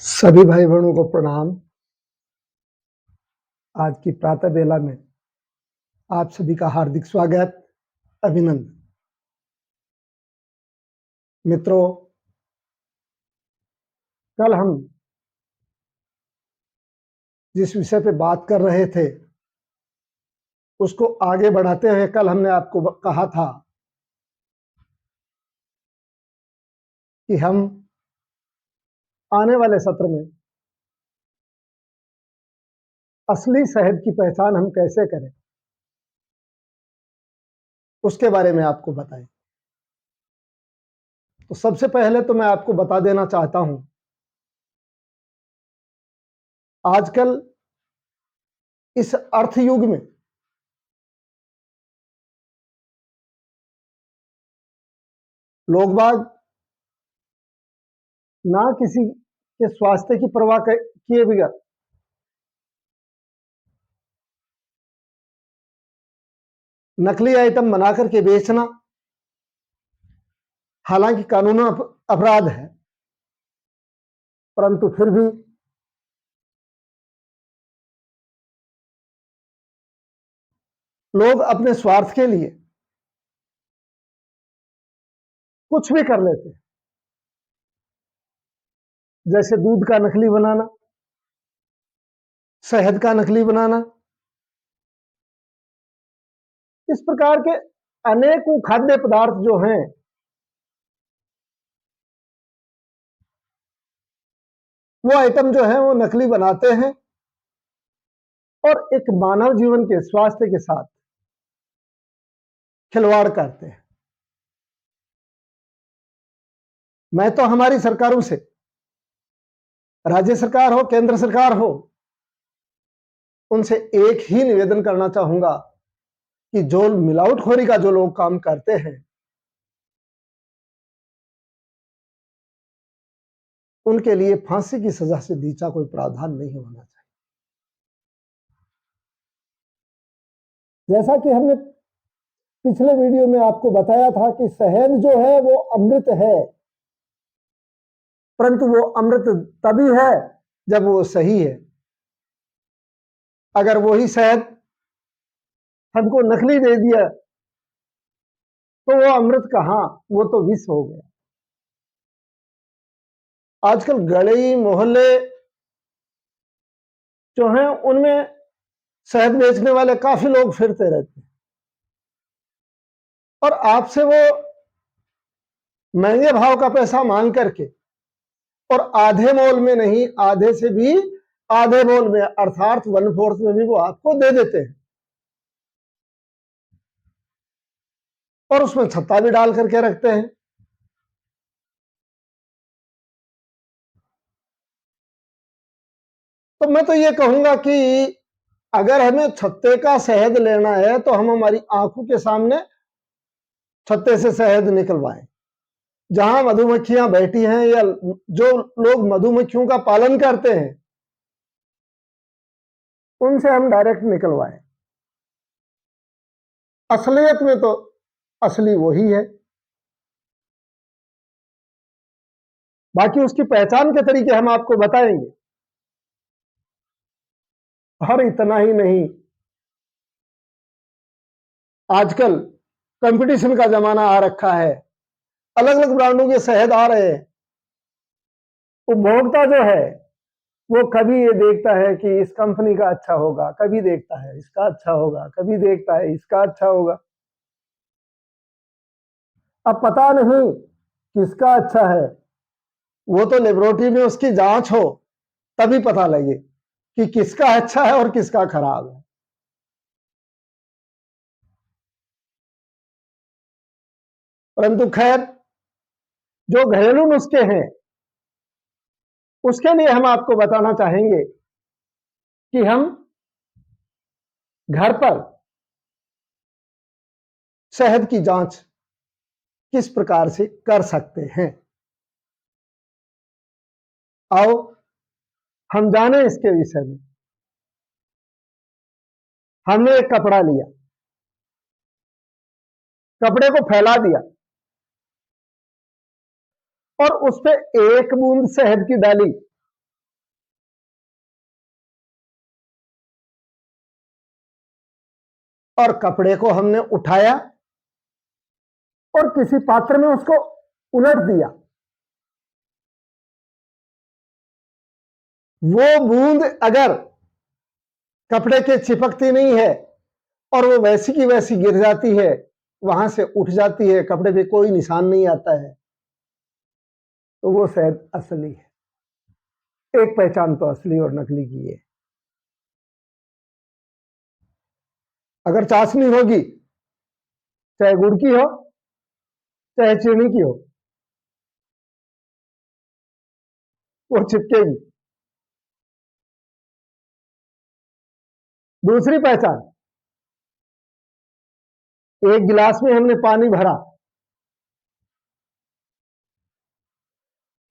सभी भाई बहनों को प्रणाम। आज की प्रातः बेला में आप सभी का हार्दिक स्वागत, अभिनंदन। मित्रों, कल हम जिस विषय पे बात कर रहे थे उसको आगे बढ़ाते हुए कल हमने आपको कहा था कि हम आने वाले सत्र में असली शहद की पहचान हम कैसे करें उसके बारे में आपको बताएं। तो सबसे पहले तो मैं आपको बता देना चाहता हूं, आजकल इस अर्थ युग में लोग बाग ना किसी के स्वास्थ्य की परवाह किए बगैर नकली आइटम बना करके बेचना, हालांकि कानूनी अपराध है, परंतु फिर भी लोग अपने स्वार्थ के लिए कुछ भी कर लेते हैं। जैसे दूध का नकली बनाना, शहद का नकली बनाना, इस प्रकार के अनेकों खाद्य पदार्थ जो हैं वो आइटम जो है वो नकली बनाते हैं और एक मानव जीवन के स्वास्थ्य के साथ खिलवाड़ करते हैं। मैं तो हमारी सरकारों से, राज्य सरकार हो, केंद्र सरकार हो, उनसे एक ही निवेदन करना चाहूंगा कि जो मिलावटखोरी का जो लोग काम करते हैं उनके लिए फांसी की सजा से नीचा कोई प्रावधान नहीं होना चाहिए। जैसा कि हमने पिछले वीडियो में आपको बताया था कि शहद जो है वो अमृत है, परंतु वो अमृत तभी है जब वो सही है। अगर वही शहद हमको नकली दे दिया तो वो अमृत कहां, वो तो विष हो गया। आजकल गली मोहल्ले जो हैं उनमें शहद बेचने वाले काफी लोग फिरते रहते हैं और आपसे वो महंगे भाव का पैसा मांग करके और आधे मोल में नहीं, आधे से भी आधे मोल में अर्थात 1/4 में भी वो आपको दे देते हैं और उसमें छत्ता भी डाल करके रखते हैं। तो मैं तो ये कहूंगा कि अगर हमें छत्ते का शहद लेना है तो हम हमारी आंखों के सामने छत्ते से शहद निकलवाएं। जहां मधुमक्खियां बैठी हैं या जो लोग मधुमक्खियों का पालन करते हैं उनसे हम डायरेक्ट निकलवाएं। असलियत में तो असली वही है, बाकी उसकी पहचान के तरीके हम आपको बताएंगे। और इतना ही नहीं, आजकल कंपटीशन का जमाना आ रखा है, अलग अलग ब्रांडों के शहद आ रहे हैं। उपभोक्ता जो है वो कभी ये देखता है कि इस कंपनी का अच्छा होगा, कभी देखता है इसका अच्छा होगा, कभी देखता है इसका अच्छा होगा। अब पता नहीं किसका अच्छा है, वो तो लेबोरेटरी में उसकी जांच हो तभी पता लगे कि किसका अच्छा है और किसका खराब है। परंतु खैर, जो घरेलू नुस्खे हैं उसके लिए हम आपको बताना चाहेंगे कि हम घर पर शहद की जांच किस प्रकार से कर सकते हैं। आओ हम जाने इसके विषय में। हमने एक कपड़ा लिया, कपड़े को फैला दिया और उस पर एक बूंद शहद की डाली और कपड़े को हमने उठाया और किसी पात्र में उसको उलट दिया। वो बूंद अगर कपड़े के चिपकती नहीं है और वो वैसी की वैसी गिर जाती है, वहां से उठ जाती है, कपड़े पे कोई निशान नहीं आता है, तो वो शहद असली है। एक पहचान तो असली और नकली की है। अगर चाशनी होगी, चाहे गुड़ की हो चाहे चीनी की हो, वो चिपकेगी। दूसरी पहचान, एक गिलास में हमने पानी भरा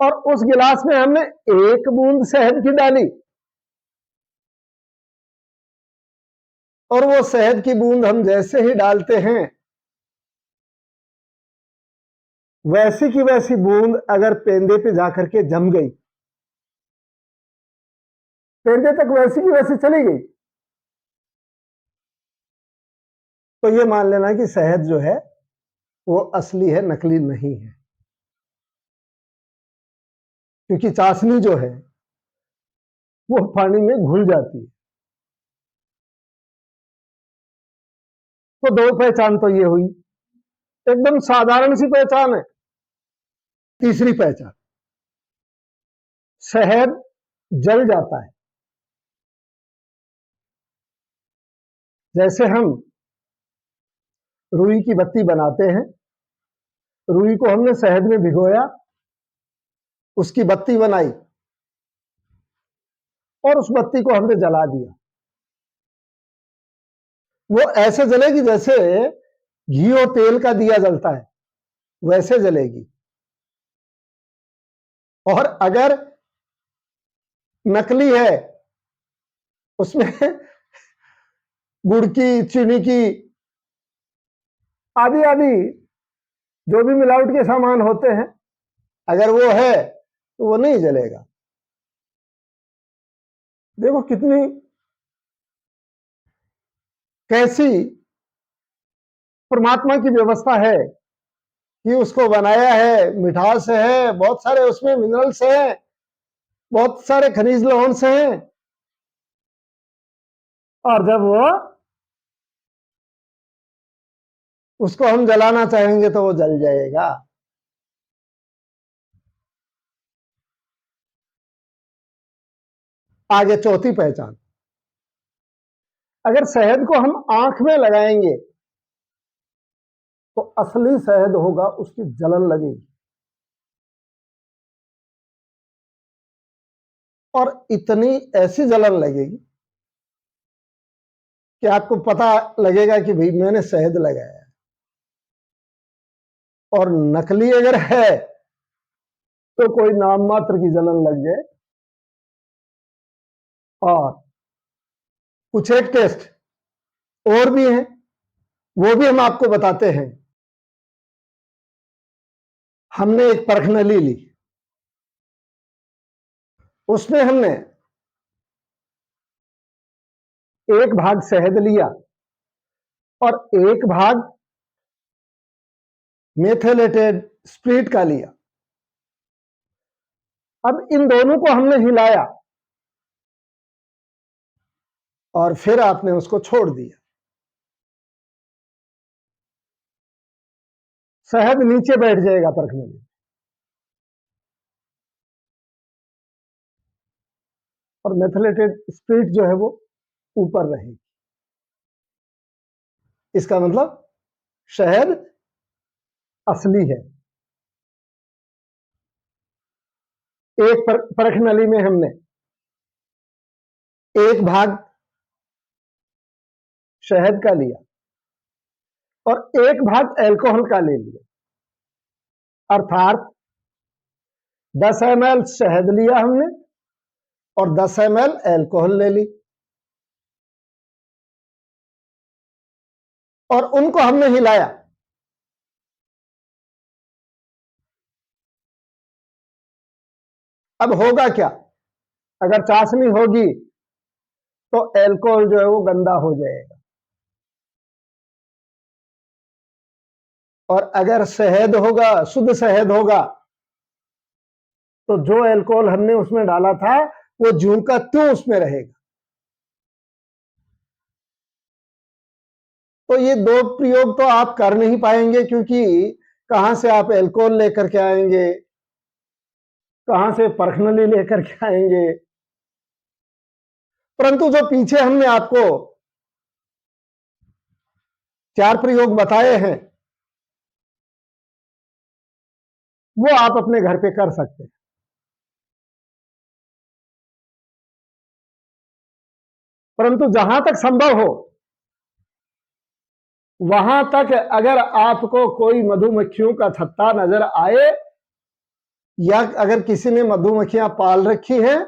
और उस गिलास में हमने एक बूंद शहद की डाली और वो शहद की बूंद हम जैसे ही डालते हैं, वैसी की वैसी बूंद अगर पेंदे पे जाकर के जम गई, पेंदे तक वैसी की वैसी चली गई, तो ये मान लेना कि शहद जो है वो असली है, नकली नहीं है। क्योंकि चाशनी जो है वो पानी में घुल जाती है। तो दो पहचान तो ये हुई, एकदम साधारण सी पहचान है। तीसरी पहचान, शहद जल जाता है। जैसे हम रुई की बत्ती बनाते हैं, रुई को हमने शहद में भिगोया, उसकी बत्ती बनाई और उस बत्ती को हमने जला दिया। वो ऐसे जलेगी जैसे घी और तेल का दिया जलता है, वैसे जलेगी। और अगर नकली है, उसमें गुड़ की, चीनी की, आदि आदि जो भी मिलावट के सामान होते हैं, अगर वो है तो वो नहीं जलेगा। देखो कितनी कैसी परमात्मा की व्यवस्था है कि उसको बनाया है, मिठास है, बहुत सारे उसमें मिनरल्स हैं, बहुत सारे खनिज लवण हैं, और जब वो उसको हम जलाना चाहेंगे तो वो जल जाएगा। आगे चौथी पहचान, अगर शहद को हम आंख में लगाएंगे तो असली शहद होगा, उसकी जलन लगेगी। और इतनी ऐसी जलन लगेगी कि आपको पता लगेगा कि भाई मैंने शहद लगाया है। और नकली अगर है तो कोई नाम मात्र की जलन लग जाए। और कुछ एक टेस्ट और भी हैं, वो भी हम आपको बताते हैं। हमने एक परखनली ली, उसमें हमने एक भाग शहद लिया और एक भाग मेथिलेटेड स्प्रिट का लिया। अब इन दोनों को हमने हिलाया और फिर आपने उसको छोड़ दिया। शहद नीचे बैठ जाएगा परखनली, और मेथिलेटेड स्प्रिट जो है वो ऊपर रहेगी। इसका मतलब शहद असली है। एक परखनली में हमने एक भाग शहद का लिया और एक भाग अल्कोहल का ले लिया, अर्थात 10 ml शहद लिया हमने और 10 ml अल्कोहल ले ली, और उनको हमने हिलाया। अब होगा क्या, अगर चाशनी होगी तो अल्कोहल जो है वो गंदा हो जाएगा, और अगर शहद होगा, शुद्ध शहद होगा, तो जो अल्कोहल हमने उसमें डाला था वो ज्यों का त्यों उसमें रहेगा। तो ये दो प्रयोग तो आप कर नहीं पाएंगे, क्योंकि कहां से आप अल्कोहल लेकर के आएंगे, कहां से पर्सनली लेकर के आएंगे। परंतु जो पीछे हमने आपको 4 प्रयोग बताए हैं वो आप अपने घर पे कर सकते हैं। परंतु जहां तक संभव हो वहां तक अगर आपको कोई मधुमक्खियों का छत्ता नजर आए, या अगर किसी ने मधुमक्खियां पाल रखी हैं,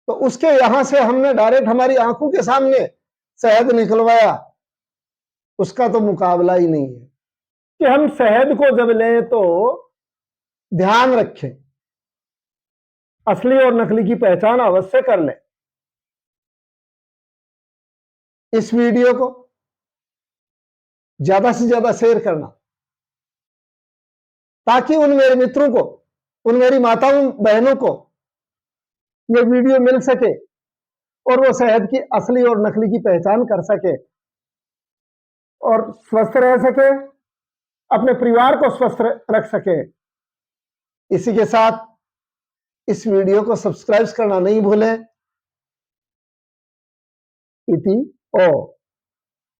तो उसके यहां से हमने डायरेक्ट हमारी आंखों के सामने शहद निकलवाया, उसका तो मुकाबला ही नहीं है। कि हम शहद को जब लें तो ध्यान रखें, असली और नकली की पहचान अवश्य कर लें। इस वीडियो को ज्यादा से ज्यादा शेयर करना, ताकि उन मेरे मित्रों को, उन मेरी माताओं बहनों को ये वीडियो मिल सके और वो शहद की असली और नकली की पहचान कर सके और स्वस्थ रह सके, अपने परिवार को स्वस्थ रख सके। इसी के साथ इस वीडियो को सब्सक्राइब करना नहीं भूलें। इति ओ।